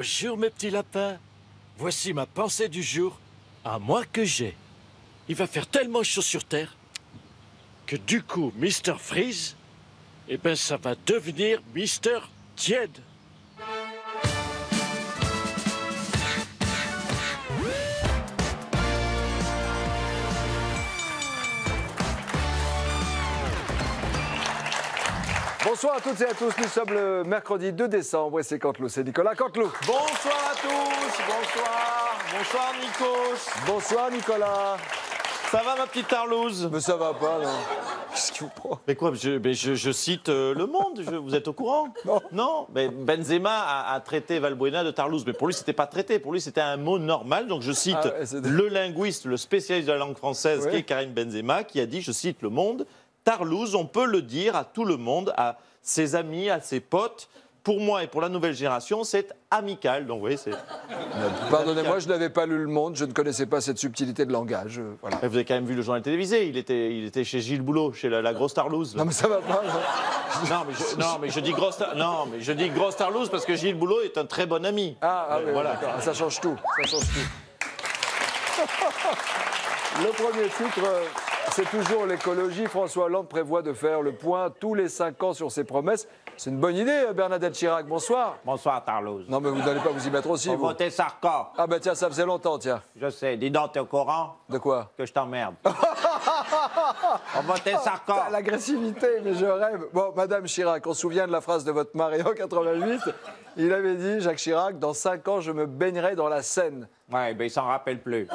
Bonjour mes petits lapins. Voici ma pensée du jour, à moi que j'ai. Il va faire tellement chaud sur Terre que du coup, Mr. Freeze, eh ben ça va devenir Mr. Tiède. Bonsoir à toutes et à tous, nous sommes le mercredi 2 décembre et c'est Canteloup, c'est Nicolas Canteloup. Bonsoir à tous, bonsoir, bonsoir Nikos. Bonsoir Nicolas. Ça va ma petite Tarlouse? Mais ça va pas, non. Qu'est-ce qu'il vous prend? Mais quoi, je cite Le Monde, vous êtes au courant? Non. Non, mais Benzema a traité Valbuena de Tarlouse, mais pour lui c'était pas traité, pour lui c'était un mot normal, donc je cite le linguiste, le spécialiste de la langue française qui est Karim Benzema, qui a dit, je cite Le Monde, Tarlouse, on peut le dire à tout le monde, à ses amis, à ses potes. Pour moi et pour la nouvelle génération, c'est amical. Donc, oui, c'est. Pardonnez-moi, je n'avais pas lu Le Monde, je ne connaissais pas cette subtilité de langage. Voilà. Vous avez quand même vu le journal télévisé. Il était chez Gilles Boulot, chez la grosse Tarlouse. Non, mais ça va pas. Non, mais je dis grosse Tarlouse parce que Gilles Boulot est un très bon ami. Oui, voilà. D'accord. Ça change tout. Ça change tout. Le premier titre, c'est toujours l'écologie. François Hollande prévoit de faire le point tous les 5 ans sur ses promesses. C'est une bonne idée, Bernadette Chirac. Bonsoir. Bonsoir, Tarlouse. Non, mais vous n'allez pas vous y mettre aussi, Pour vous. voter Sarko. Ah, ben tiens, ça faisait longtemps, tiens. Je sais. Dis donc, t'es au courant De quoi? que je t'emmerde. On votait Sarko. L'agressivité, mais je rêve. Bon, Madame Chirac, on se souvient de la phrase de votre mari en 88. Il avait dit, Jacques Chirac, dans 5 ans, je me baignerai dans la Seine. Ouais, ben il s'en rappelle plus.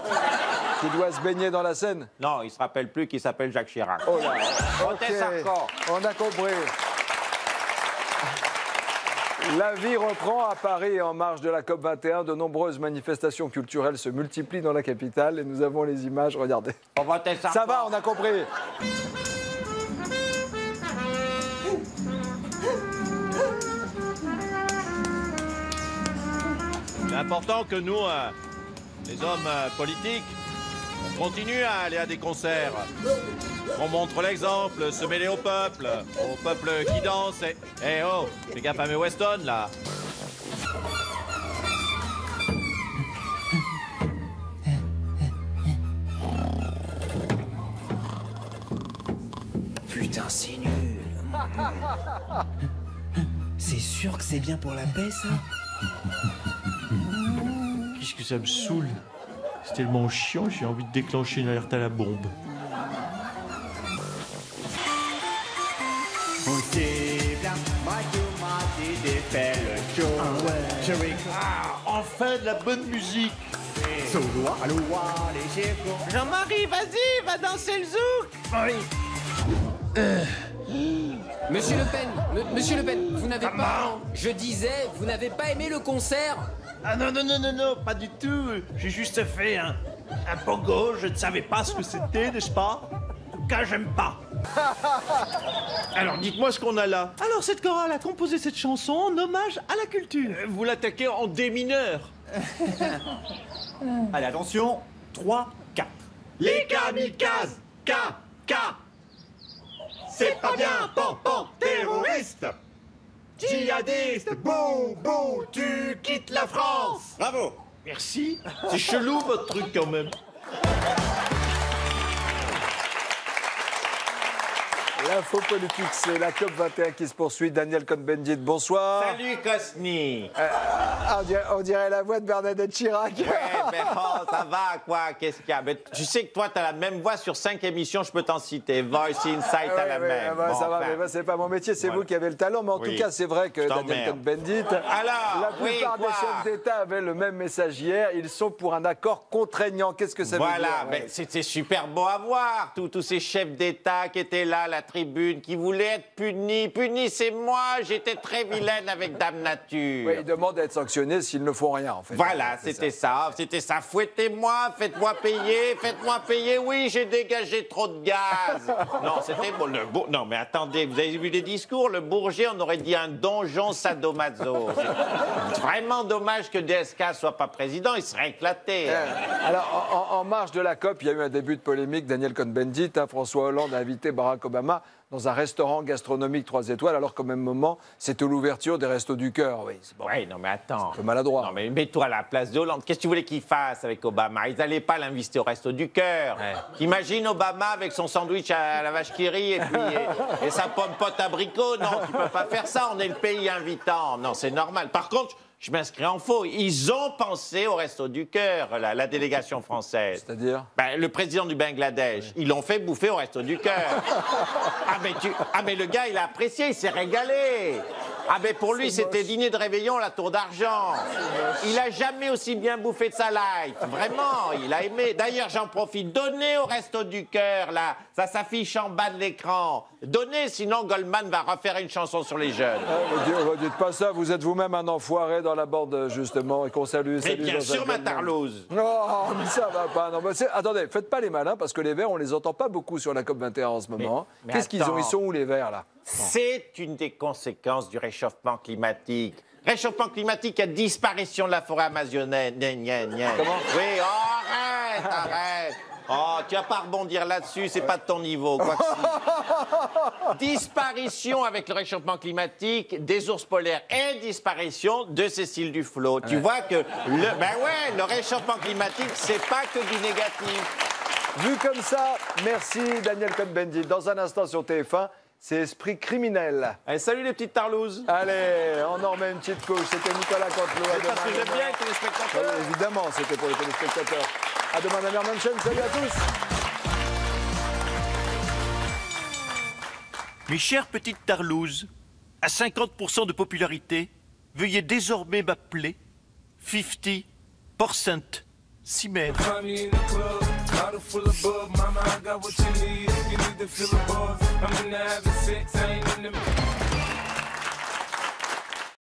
Qui doit se baigner dans la Seine? Non, il se rappelle plus qu'il s'appelle Jacques Chirac. Oh là. Votez Sarko. On a compris. La vie reprend à Paris et en marge de la COP21. De nombreuses manifestations culturelles se multiplient dans la capitale et nous avons les images. Regardez. On votait Sarko. Ça va, on a compris. C'est important que nous, les hommes politiques, on continue à aller à des concerts. On montre l'exemple, se mêler au peuple qui danse. Eh oh, fais gaffe à mes Weston, là. Putain, c'est nul. C'est sûr que c'est bien pour la paix, ça? Qu'est-ce que ça me saoule? C'est tellement chiant, j'ai envie de déclencher une alerte à la bombe. Enfin de la bonne musique. Jean-Marie, vas-y, va danser le zouk. Monsieur Le Pen, vous n'avez pas... Je disais, vous n'avez pas aimé le concert? Ah non, pas du tout. J'ai juste fait un pogo, je ne savais pas ce que c'était, n'est-ce pas? En tout cas, j'aime pas. Alors dites-moi ce qu'on a là. Alors, cette chorale a composé cette chanson en hommage à la culture. Vous l'attaquez en dé mineur. Allez, attention, 3, 4. Les kamikazes, C'est pas bien, pan, terroriste. Djihadiste, bouh, bouh, tu quittes la France. Bravo. Merci. C'est chelou votre truc quand même. L'info politique, c'est la COP21 qui se poursuit. Daniel Cohn-Bendit, bonsoir. Salut, Cosny. On dirait la voix de Bernadette Chirac. Ouais, ben bon, ça va, quoi, qu'est-ce qu'il y a? Ben, tu sais que toi, t'as la même voix sur 5 émissions, je peux t'en citer. Voice, Insight, t'as la même. Bah, Bon, ça va, enfin. mais c'est pas mon métier, c'est vous qui avez le talent. Mais en tout cas, c'est vrai que Daniel Cohn-Bendit, la plupart des chefs d'État avaient le même message hier. Ils sont pour un accord contraignant. Qu'est-ce que ça veut dire? Voilà, ben, c'était super beau à voir. Tous ces chefs d'État qui étaient là, la tribune, qui voulaient être punis. Punis, c'est moi, j'étais très vilaine avec Dame Nature. Oui, ils demandent à être sanctionnés s'ils ne font rien, en fait. Voilà, c'était ça. Fouettez-moi, faites-moi payer. Oui, j'ai dégagé trop de gaz. Non, c'était bon. Non, mais attendez, vous avez vu les discours? Le Bourget, on aurait dit un donjon sadomaso. C'est vraiment dommage que DSK soit pas président, il serait éclaté. Alors, en marge de la COP, il y a eu un début de polémique. Daniel Cohn-Bendit, François Hollande a invité Barack Obama dans un restaurant gastronomique 3 étoiles, alors qu'au même moment, c'était l'ouverture des Restos du Cœur. Oui, bon. Ouais, non mais attends. Un peu maladroit. Non mais mets-toi à la place de Hollande. Qu'est-ce que tu voulais qu'il fasse avec Obama? Ils n'allaient pas l'inviter au Resto du Cœur. Ouais. Imagine Obama avec son sandwich à la vache qui rit et sa pomme pote abricot. Non, tu peux pas faire ça, on est le pays invitant. Non, c'est normal. Par contre, je m'inscris en faux. Ils ont pensé au Resto du Cœur, la délégation française. C'est-à-dire le président du Bangladesh. Oui. Ils l'ont fait bouffer au Resto du Cœur. mais le gars, il a apprécié, il s'est régalé. Ah, mais pour lui, c'était dîner de réveillon à la Tour d'Argent. Il a jamais aussi bien bouffé de sa life. Vraiment, il a aimé. D'ailleurs, j'en profite. Donnez au Resto du Cœur, là. Ça s'affiche en bas de l'écran. Donnez, sinon Goldman va refaire une chanson sur les jeunes. Ne dites pas ça, vous êtes vous-même un enfoiré dans la bande, justement, et qu'on salue. Mais bien sûr, ma Tarlouse. Non, mais ça va pas. Non, attendez, faites pas les malins, parce que les Verts, on les entend pas beaucoup sur la COP21 en ce moment. Qu'est-ce qu'ils ont? Ils sont où, les Verts, là? C'est une des conséquences du réchauffement climatique. Réchauffement climatique et disparition de la forêt amazonienne. Comment? Oui, oh, arrête. Oh, tu vas pas rebondir là-dessus, c'est pas de ton niveau, quoi que si. Disparition avec le réchauffement climatique des ours polaires et disparition de Cécile Duflot. Tu vois que le réchauffement climatique, c'est pas que du négatif. Vu comme ça, merci Daniel Cohn-Bendit. Dans un instant sur TF1, c'est Esprit criminel. Allez, salut les petites tarlouses. Allez, on en remet une petite couche. C'était Nicolas Canteloup. C'est parce que j'aime bien avec les téléspectateurs. Oui, évidemment, c'était pour les téléspectateurs. À demain, Damien Manchen. Salut à tous. Mes chères petites tarlouses, à 50% de popularité, veuillez désormais m'appeler 50% Cimère. Bottle full of bug, mama, I got what you need. You need to feel the buzz. I'm in the having sex, I ain't in the